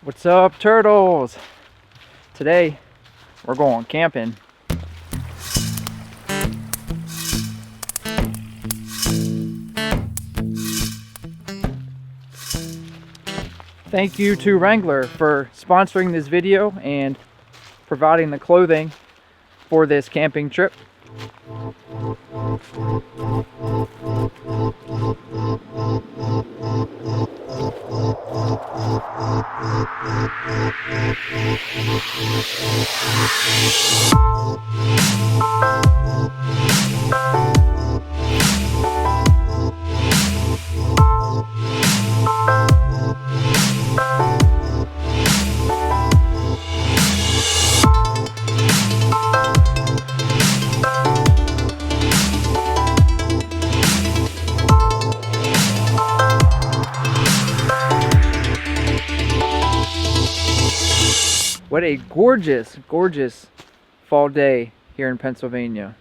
What's up, turtles? Today we're going camping. Thank you to Wrangler for sponsoring this video and providing the clothing for this camping trip. What a gorgeous, gorgeous fall day here in Pennsylvania.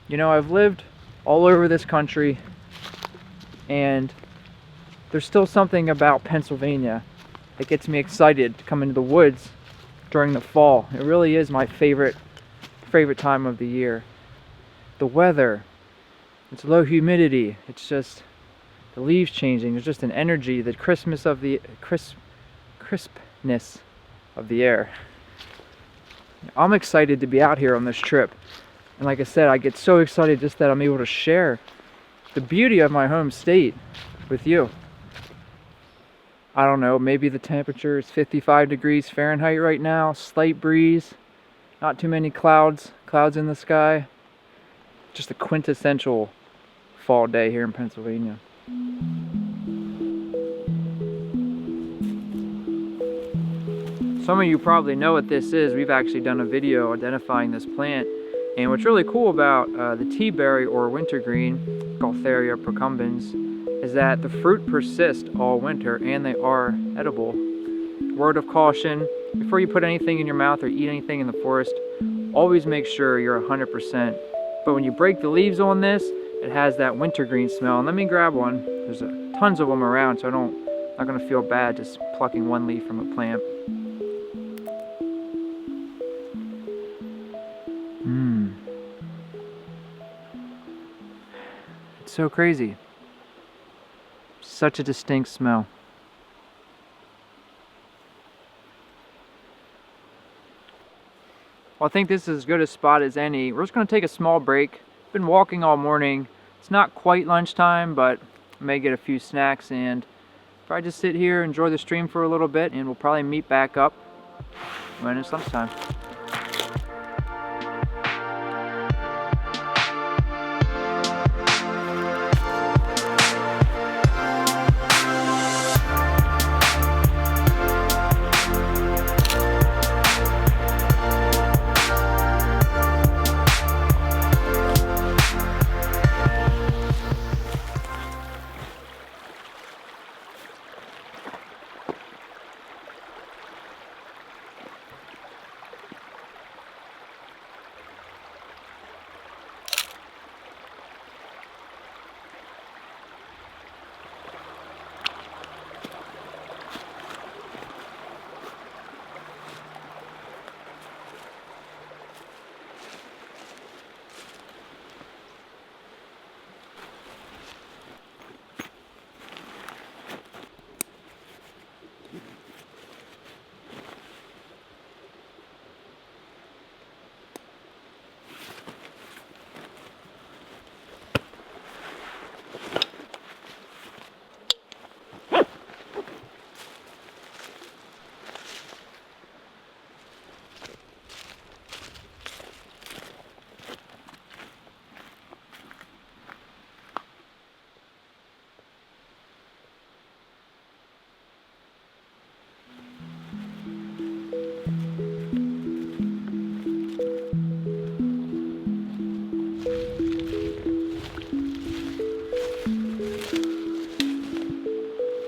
You know, I've lived all over this country, and there's still something about Pennsylvania that gets me excited to come into the woods during the fall. It really is my favorite time of the year. The weather, it's low humidity, it's just the leaves changing. There's just an energy, the crispness of the crispness of the air. I'm excited to be out here on this trip, and like I said, I get so excited just that I'm able to share the beauty of my home state with you. I don't know, maybe the temperature is 55 degrees Fahrenheit right now, slight breeze, not too many clouds in the sky. Just a quintessential fall day here in Pennsylvania. Some of you probably know what this is. We've actually done a video identifying this plant. And what's really cool about the tea berry or wintergreen, Gaultheria procumbens, is that the fruit persists all winter and they are edible. Word of caution, before you put anything in your mouth or eat anything in the forest, always make sure you're 100%. But when you break the leaves on this, it has that wintergreen smell. And let me grab one. There's tons of them around, so I'm not gonna feel bad just plucking one leaf from a plant. It's so crazy. Such a distinct smell. Well, I think this is as good a spot as any. We're just going to take a small break. Been walking all morning. It's not quite lunchtime, but I may get a few snacks and probably just sit here, enjoy the stream for a little bit, and we'll probably meet back up when it's lunchtime.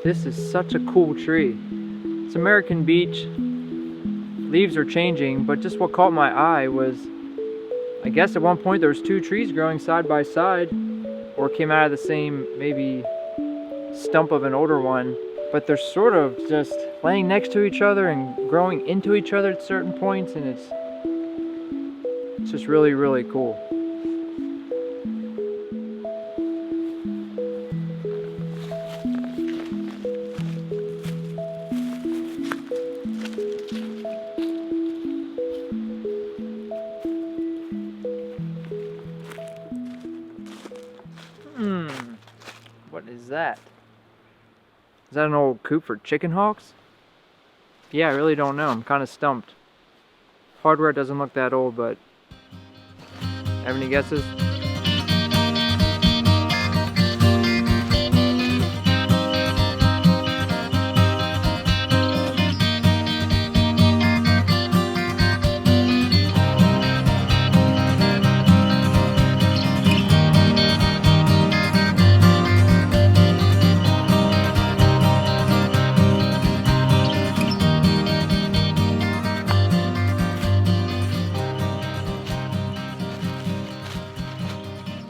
This is such a cool tree. It's American beech. Leaves are changing, but just what caught my eye was, I guess at one point there was two trees growing side by side, or came out of the same maybe stump of an older one. but they're sort of just laying next to each other and growing into each other at certain points, and it's just really, really cool. What is that? Is that an old coop for chicken hawks? Yeah, I really don't know. I'm kind of stumped. Hardware doesn't look that old, but have any guesses?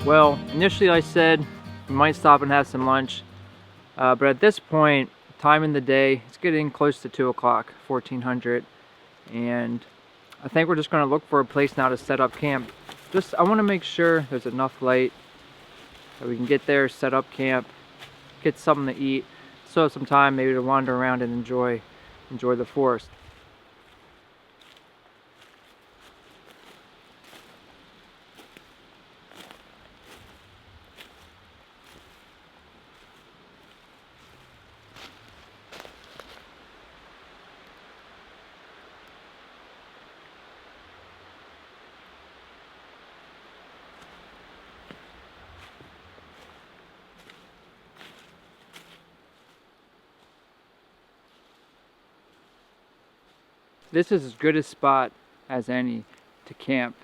Well, initially I said we might stop and have some lunch, but at this point, time in the day, it's getting close to 2 o'clock, 1400, and I think we're just going to look for a place now to set up camp. I want to make sure there's enough light that we can get there, set up camp, get something to eat, so have some time maybe to wander around and enjoy the forest. This is as good a spot as any to camp.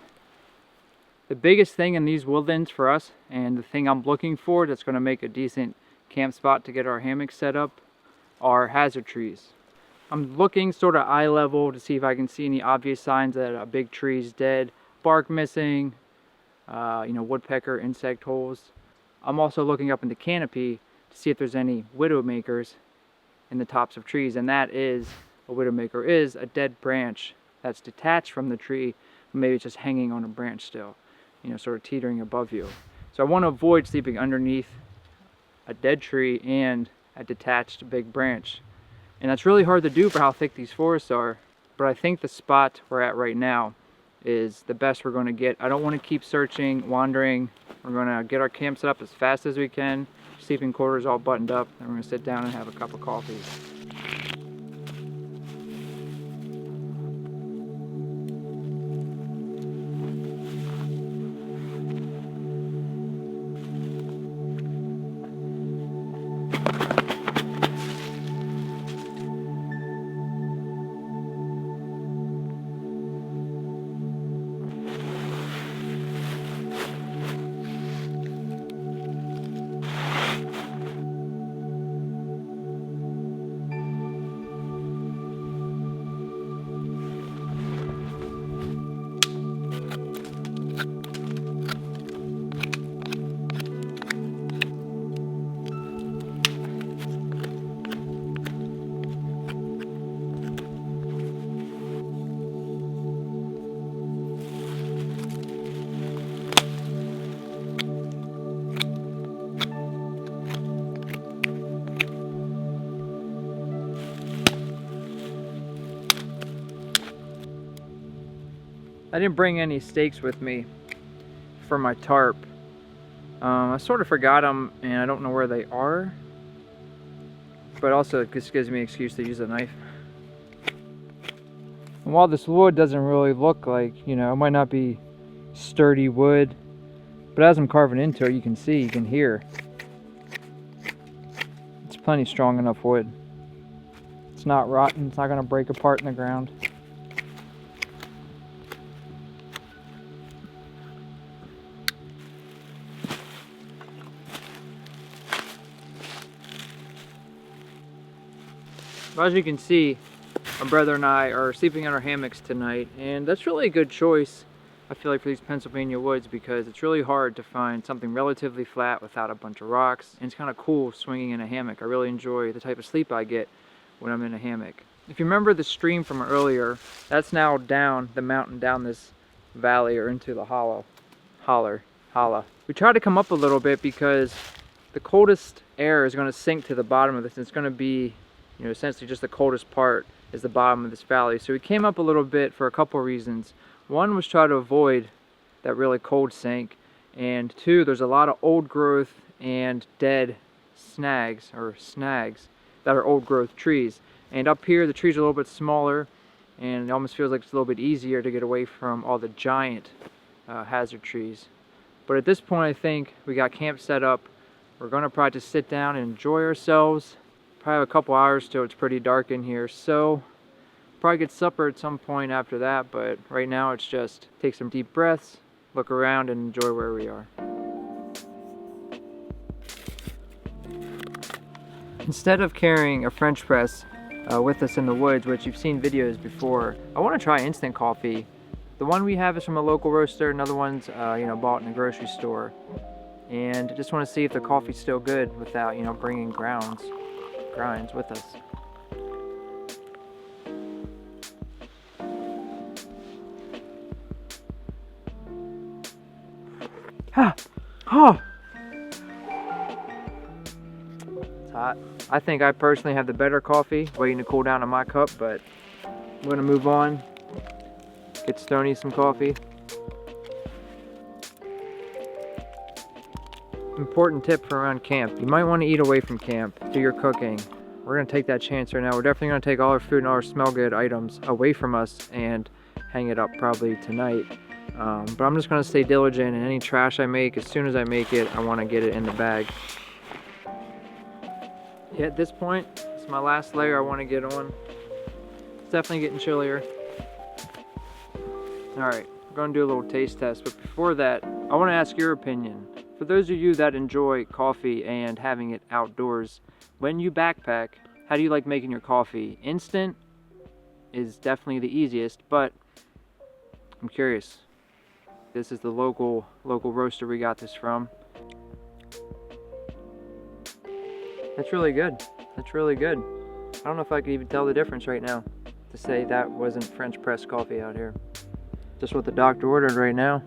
The biggest thing in these woodlands for us, and the thing I'm looking for that's going to make a decent camp spot to get our hammock set up, are hazard trees. I'm looking sort of eye level to see if I can see any obvious signs that a big tree is dead, bark missing, woodpecker, insect holes. I'm also looking up in the canopy to see if there's any widowmakers in the tops of trees, and that is, a widowmaker is a dead branch that's detached from the tree, maybe it's just hanging on a branch still, sort of teetering above you. So I want to avoid sleeping underneath a dead tree and a detached big branch. And that's really hard to do for how thick these forests are, but I think the spot we're at right now is the best we're going to get. I don't want to keep searching, wandering. We're going to get our camp set up as fast as we can, sleeping quarters all buttoned up, and we're going to sit down and have a cup of coffee. I didn't bring any stakes with me for my tarp. I sort of forgot them and I don't know where they are, but also this gives me an excuse to use a knife. And while this wood doesn't really look like, it might not be sturdy wood, but as I'm carving into it, you can hear. It's plenty strong enough wood. It's not rotten, it's not going to break apart in the ground. As you can see, my brother and I are sleeping in our hammocks tonight, and that's really a good choice. I feel like, for these Pennsylvania woods, because it's really hard to find something relatively flat without a bunch of rocks, and it's kind of cool swinging in a hammock. I really enjoy the type of sleep I get when I'm in a hammock. If you remember the stream from earlier, that's now down the mountain, down this valley, or into the holla. We try to come up a little bit because the coldest air is going to sink to the bottom of this, and it's going to be, essentially just the coldest part is the bottom of this valley. So we came up a little bit for a couple of reasons. One was try to avoid that really cold sink, and two, there's a lot of old growth and dead snags that are old growth trees. And up here the trees are a little bit smaller, and it almost feels like it's a little bit easier to get away from all the giant hazard trees. But at this point, I think we got camp set up. We're gonna probably just sit down and enjoy ourselves. Probably have a couple hours till it's pretty dark in here, so probably get supper at some point after that, but right now it's just take some deep breaths, look around, and enjoy where we are. Instead of carrying a French press with us in the woods, which you've seen videos before, I want to try instant coffee. The one we have is from a local roaster, another one's bought in a grocery store, and I just want to see if the coffee's still good without bringing grinds with us. Oh, it's hot. I think I personally have the better coffee, waiting to cool down in my cup, but I'm going to move on, get Stony some coffee. Important tip for around camp: you might want to eat away from camp, do your cooking. We're going to take that chance right now. We're definitely going to take all our food and all our smell good items away from us and hang it up probably tonight. But I'm just going to stay diligent, and any trash I make, as soon as I make it, I want to get it in the bag. Yeah, at this point, it's my last layer I want to get on. It's definitely getting chillier. Alright, we're going to do a little taste test, but before that, I want to ask your opinion. For those of you that enjoy coffee and having it outdoors, when you backpack, how do you like making your coffee? Instant is definitely the easiest, but I'm curious. This is the local roaster we got this from. That's really good. That's really good. I don't know if I could even tell the difference right now to say that wasn't French press coffee out here. Just what the doctor ordered right now.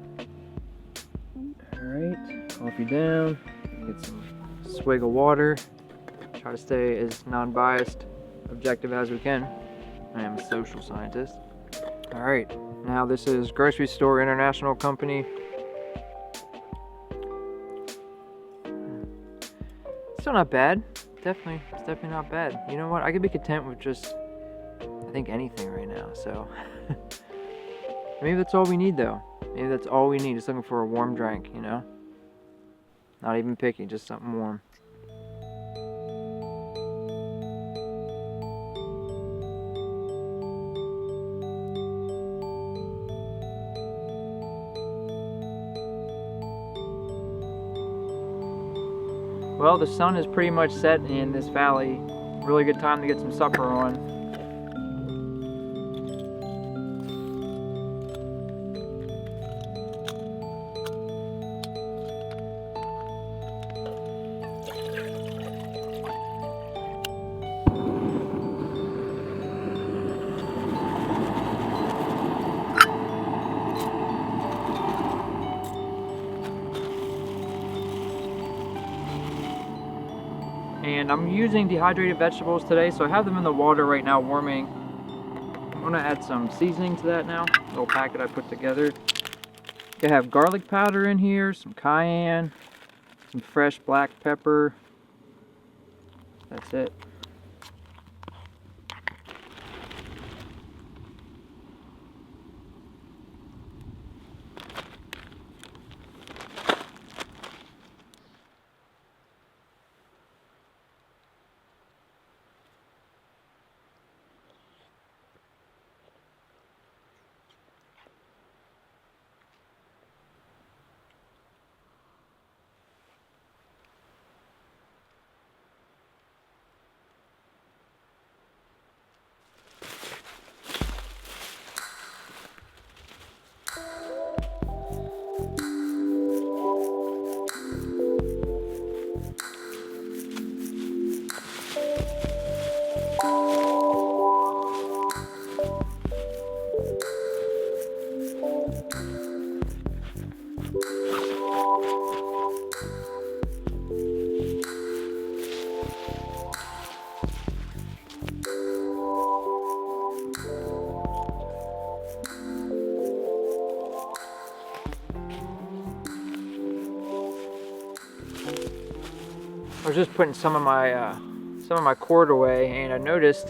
Alright, coffee down. Get some swig of water. Try to stay as non-biased, objective as we can. I am a social scientist. Alright, now this is Grocery Store International Company. Still not bad. It's definitely not bad. You know what? I could be content with just, I think, anything right now, so. Maybe that's all we need, though. Maybe that's all we need, just looking for a warm drink, Not even picky, just something warm. Well, the sun is pretty much set in this valley. Really good time to get some supper on. And I'm using dehydrated vegetables today, so I have them in the water right now warming. I'm gonna add some seasoning to that now, a little packet I put together. I have garlic powder in here, some cayenne, some fresh black pepper. That's it. was just putting some of my cord away, and I noticed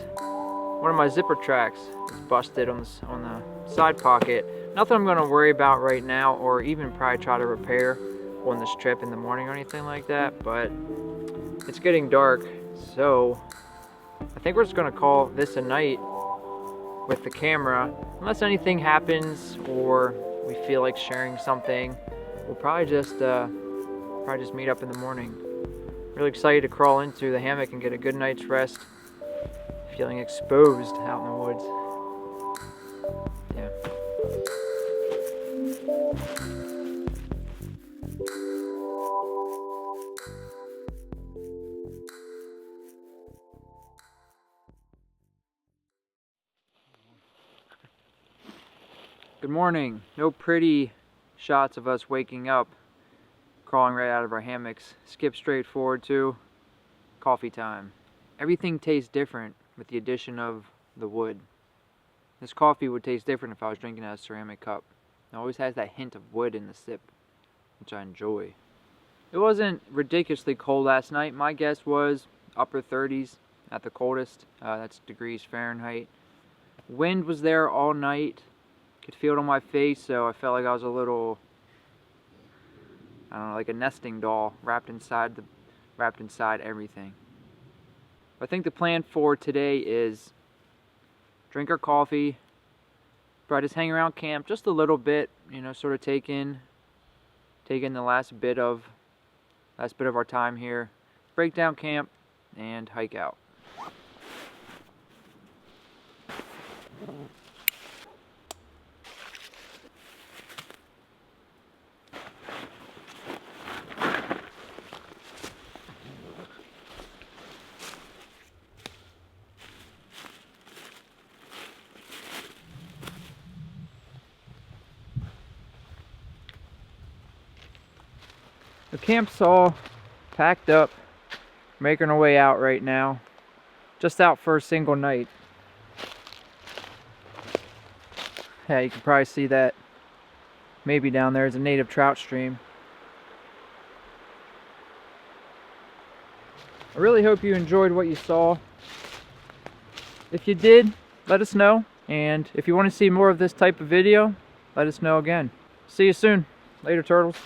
one of my zipper tracks is busted on the side pocket. Nothing I'm going to worry about right now, or even probably try to repair on this trip in the morning or anything like that, but it's getting dark, so I think we're just going to call this a night with the camera. Unless anything happens or we feel like sharing something, we'll probably just meet up in the morning. Really excited to crawl into the hammock and get a good night's rest. Feeling exposed out in the woods. Yeah. Good morning. No pretty shots of us waking up, crawling right out of our hammocks. Skip straight forward to coffee time. Everything tastes different with the addition of the wood. This coffee would taste different if I was drinking out of a ceramic cup. It always has that hint of wood in the sip, which I enjoy. It wasn't ridiculously cold last night. My guess was upper 30s at the coldest. That's degrees Fahrenheit. Wind was there all night. Could feel it on my face, so I felt like I was a little, I don't know, like a nesting doll wrapped inside everything. I think the plan for today is drink our coffee, probably just hang around camp just a little bit, you know, sort of take in the last bit of our time here, break down camp, and hike out. The camp's all packed up, making our way out right now. Just out for a single night. Yeah, you can probably see that maybe down there is a native trout stream. I really hope you enjoyed what you saw. If you did, let us know. And if you want to see more of this type of video, let us know again. See you soon. Later, turtles.